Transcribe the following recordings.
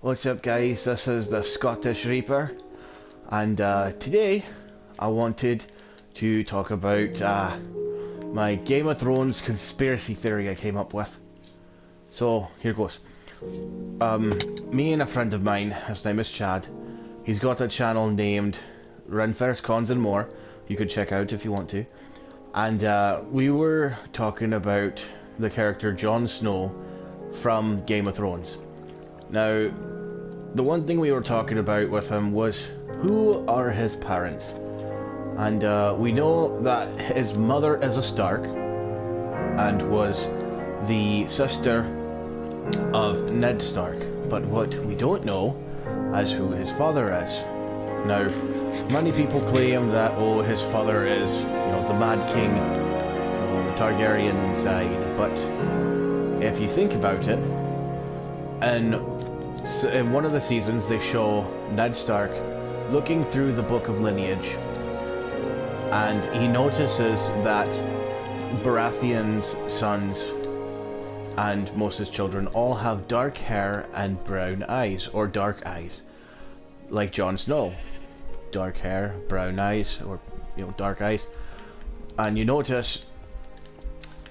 What's up, guys? This is the Scottish Reaper, and today I wanted to talk about my Game of Thrones conspiracy theory I came up with. So here goes. Me and a friend of mine, his name is Chad. He's got a channel named Renfairs, Cons and More. You could check out if you want to. And we were talking about the character Jon Snow from Game of Thrones. Now, the one thing we were talking about with him was who are his parents. And we know that his mother is a Stark and was the sister of Ned Stark. But what we don't know is who his father is. Now, many people claim that, oh, his father is, the Mad King, the Targaryen side. But if you think about it, in one of the seasons they show Ned Stark looking through the Book of Lineage, and he notices that Baratheon's sons and most of his children all have dark hair and brown eyes, or dark eyes, like Jon Snow. Dark hair, brown eyes, or dark eyes. And you notice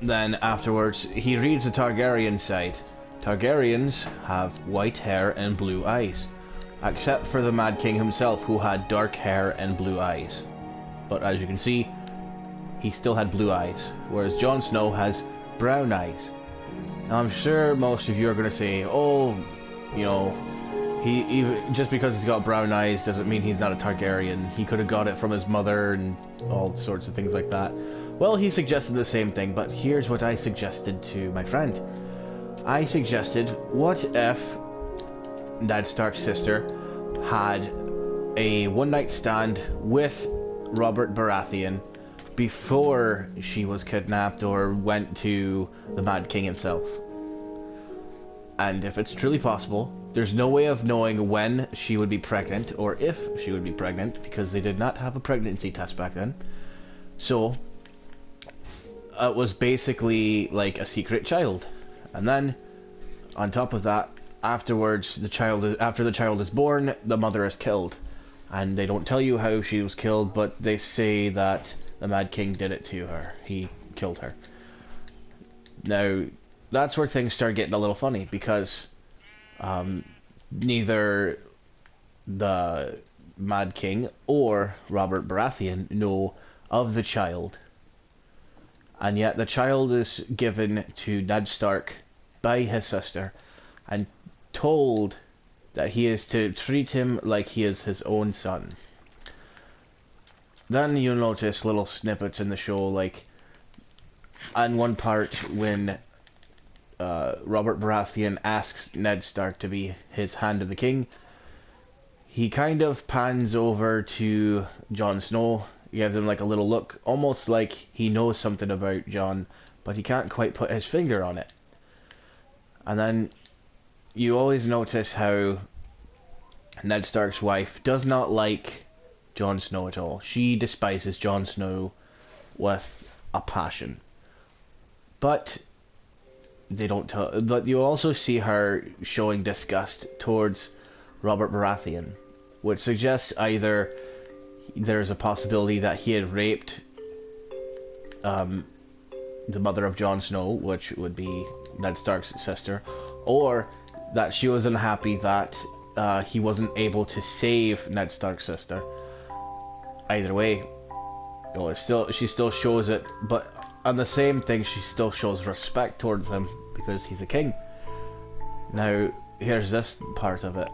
then afterwards he reads the Targaryen side. Targaryens have white hair and blue eyes, except for the Mad King himself, who had dark hair and blue eyes. But as you can see, he still had blue eyes, whereas Jon Snow has brown eyes. Now I'm sure most of you are going to say, oh, just because he's got brown eyes doesn't mean he's not a Targaryen. He could have got it from his mother and all sorts of things like that. Well, he suggested the same thing, but here's what I suggested to my friend. I suggested, what if Ned Stark's sister had a one-night stand with Robert Baratheon before she was kidnapped or went to the Mad King himself? And if it's truly possible, there's no way of knowing when she would be pregnant or if she would be pregnant, because they did not have a pregnancy test back then. So it was basically like a secret child. And then, on top of that, afterwards, after the child is born, the mother is killed. And they don't tell you how she was killed, but they say that the Mad King did it to her. He killed her. Now, that's where things start getting a little funny, because neither the Mad King or Robert Baratheon know of the child. And yet the child is given to Ned Stark by his sister and told that he is to treat him like he is his own son. Then you'll notice little snippets in the show, like on one part when Robert Baratheon asks Ned Stark to be his Hand of the King, he kind of pans over to Jon Snow. He gives him like a little look, almost like he knows something about Jon, but he can't quite put his finger on it. And then you always notice how Ned Stark's wife does not like Jon Snow at all. She despises Jon Snow with a passion. But they don't tell. But you also see her showing disgust towards Robert Baratheon, which suggests either there's a possibility that he had raped the mother of Jon Snow, which would be Ned Stark's sister, or that she was unhappy that he wasn't able to save Ned Stark's sister. Either way, she still shows it, but on the same thing, she still shows respect towards him because he's a king. Now, here's this part of it.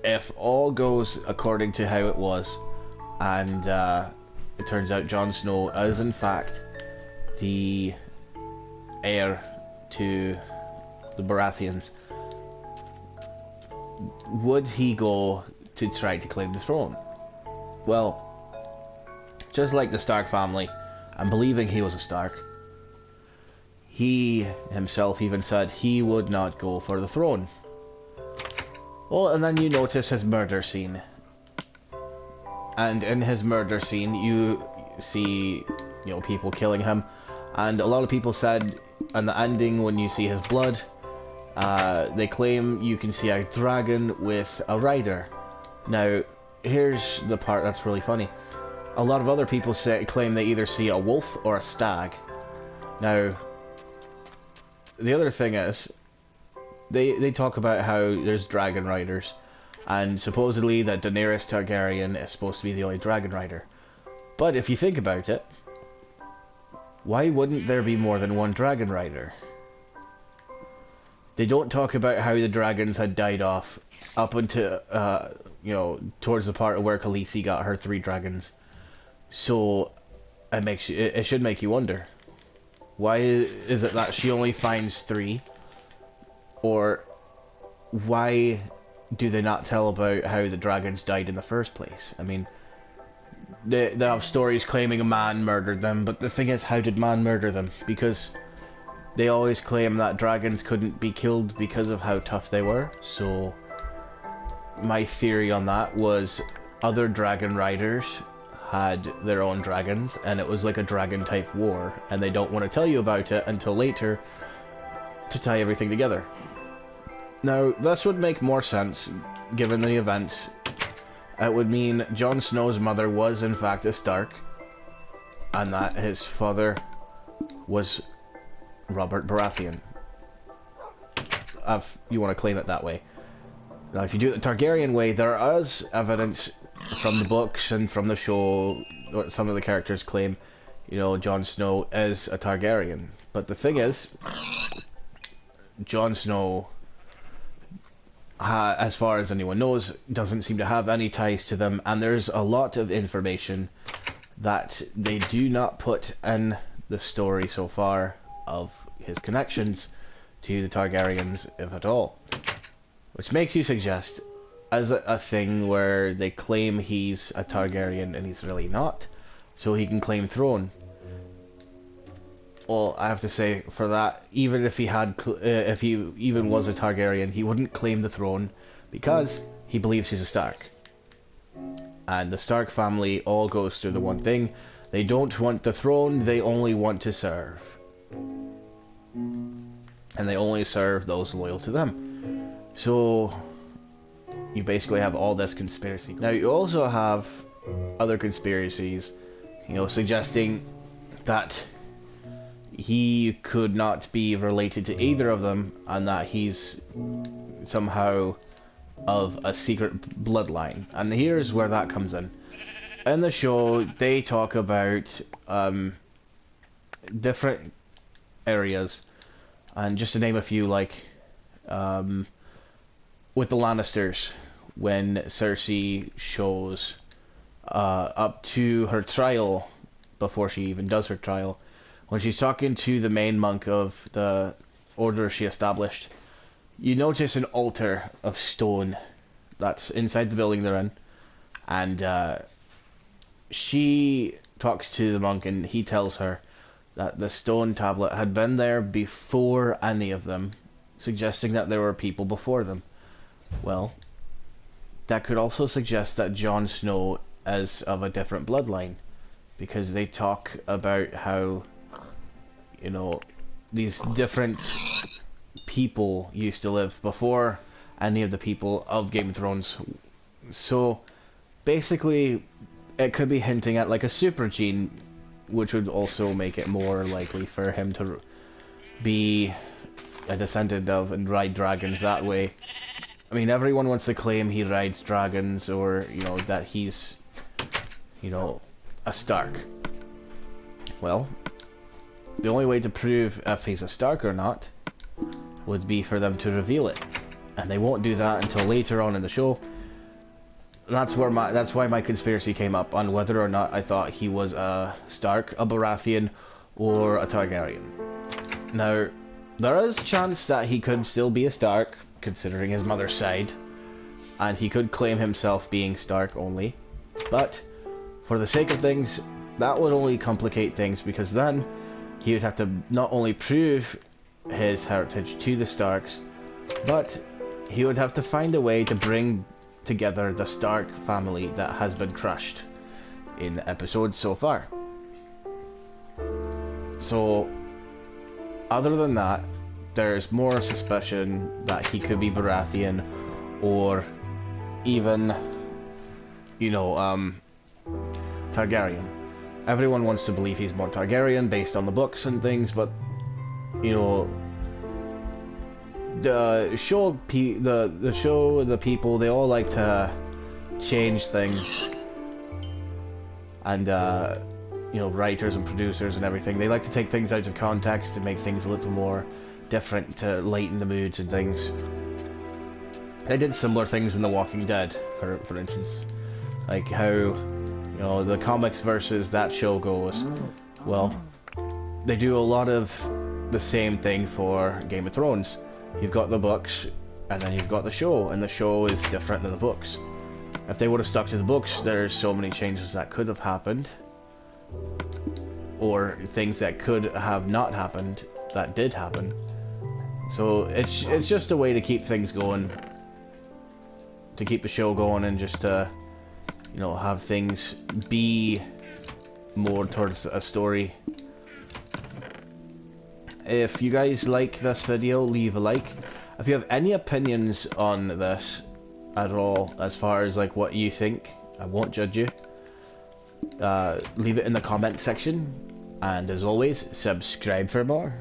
If all goes according to how it was, and it turns out Jon Snow is in fact the heir to the Baratheons, would he go to try to claim the throne? Well, just like the Stark family, and believing he was a Stark, he himself even said he would not go for the throne. Well, and then you notice his murder scene. And in his murder scene, you see, people killing him. And a lot of people said, in the ending, when you see his blood, They claim you can see a dragon with a rider. Now, here's the part that's really funny. A lot of other people claim they either see a wolf or a stag. Now, the other thing is, they talk about how there's dragon riders, and supposedly that Daenerys Targaryen is supposed to be the only dragon rider. But if you think about it, why wouldn't there be more than one dragon rider? They don't talk about how the dragons had died off up until, you know, towards the part of where Khaleesi got her 3 dragons. So, it should make you wonder. Why is it that she only finds 3? Or, why do they not tell about how the dragons died in the first place? I mean, they have stories claiming a man murdered them, but the thing is, how did man murder them? Because they always claim that dragons couldn't be killed because of how tough they were. So my theory on that was other dragon riders had their own dragons, and it was like a dragon type war, and they don't want to tell you about it until later to tie everything together. Now, this would make more sense given the events. It would mean Jon Snow's mother was in fact a Stark, and that his father was Robert Baratheon, if you want to claim it that way. Now, if you do it the Targaryen way, there is evidence from the books and from the show, what some of the characters claim, you know, Jon Snow is a Targaryen. But the thing is, Jon Snow, as far as anyone knows, doesn't seem to have any ties to them, and there's a lot of information that they do not put in the story so far of his connections to the Targaryens, if at all. Which makes you suggest, as a thing where they claim he's a Targaryen and he's really not, so he can claim throne. Well, I have to say, for that, even if he had, if he even was a Targaryen, he wouldn't claim the throne because he believes he's a Stark. And the Stark family all goes through the one thing: they don't want the throne, they only want to serve. And they only serve those loyal to them. So you basically have all this conspiracy. Now you also have other conspiracies, you know, suggesting that he could not be related to either of them, and that he's somehow of a secret bloodline. And here's where that comes in. In the show, they talk about different areas, and just to name a few, like with the Lannisters, when Cersei shows up to her trial, before she even does her trial, when she's talking to the main monk of the order she established, you notice an altar of stone that's inside the building they're in, and she talks to the monk, and he tells her that the stone tablet had been there before any of them, suggesting that there were people before them. Well, that could also suggest that Jon Snow is of a different bloodline, because they talk about how, you know, these different people used to live before any of the people of Game of Thrones. So basically, it could be hinting at like a super gene, which would also make it more likely for him to be a descendant of and ride dragons that way. I mean, everyone wants to claim he rides dragons, or, you know, that he's, you know, a Stark. Well, the only way to prove if he's a Stark or not would be for them to reveal it, and they won't do that until later on in the show. That's why my conspiracy came up on whether or not I thought he was a Stark, a Baratheon, or a Targaryen. Now, there is a chance that he could still be a Stark, considering his mother's side, and he could claim himself being Stark only, but for the sake of things, that would only complicate things, because then he would have to not only prove his heritage to the Starks, but he would have to find a way to bring together the Stark family that has been crushed in episodes so far. So, other than that, there's more suspicion that he could be Baratheon, or even, you know, Targaryen. Everyone wants to believe he's more Targaryen based on the books and things, but, you know, the people, they all like to change things, and you know, writers and producers and everything, they like to take things out of context to make things a little more different, to lighten the moods and things. They did similar things in The Walking Dead, for instance, like how, you know, the comics versus that show goes. Well, they do a lot of the same thing for Game of Thrones. You've got the books, and then you've got the show, and the show is different than the books. If they would have stuck to the books, there's so many changes that could have happened, or things that could have not happened that did happen. So it's just a way to keep things going, to keep the show going, and just to, you know, have things be more towards a story. If you guys like this video, leave a like. If you have any opinions on this at all, as far as like what you think, I won't judge you. Leave it in the comment section, and as always, subscribe for more.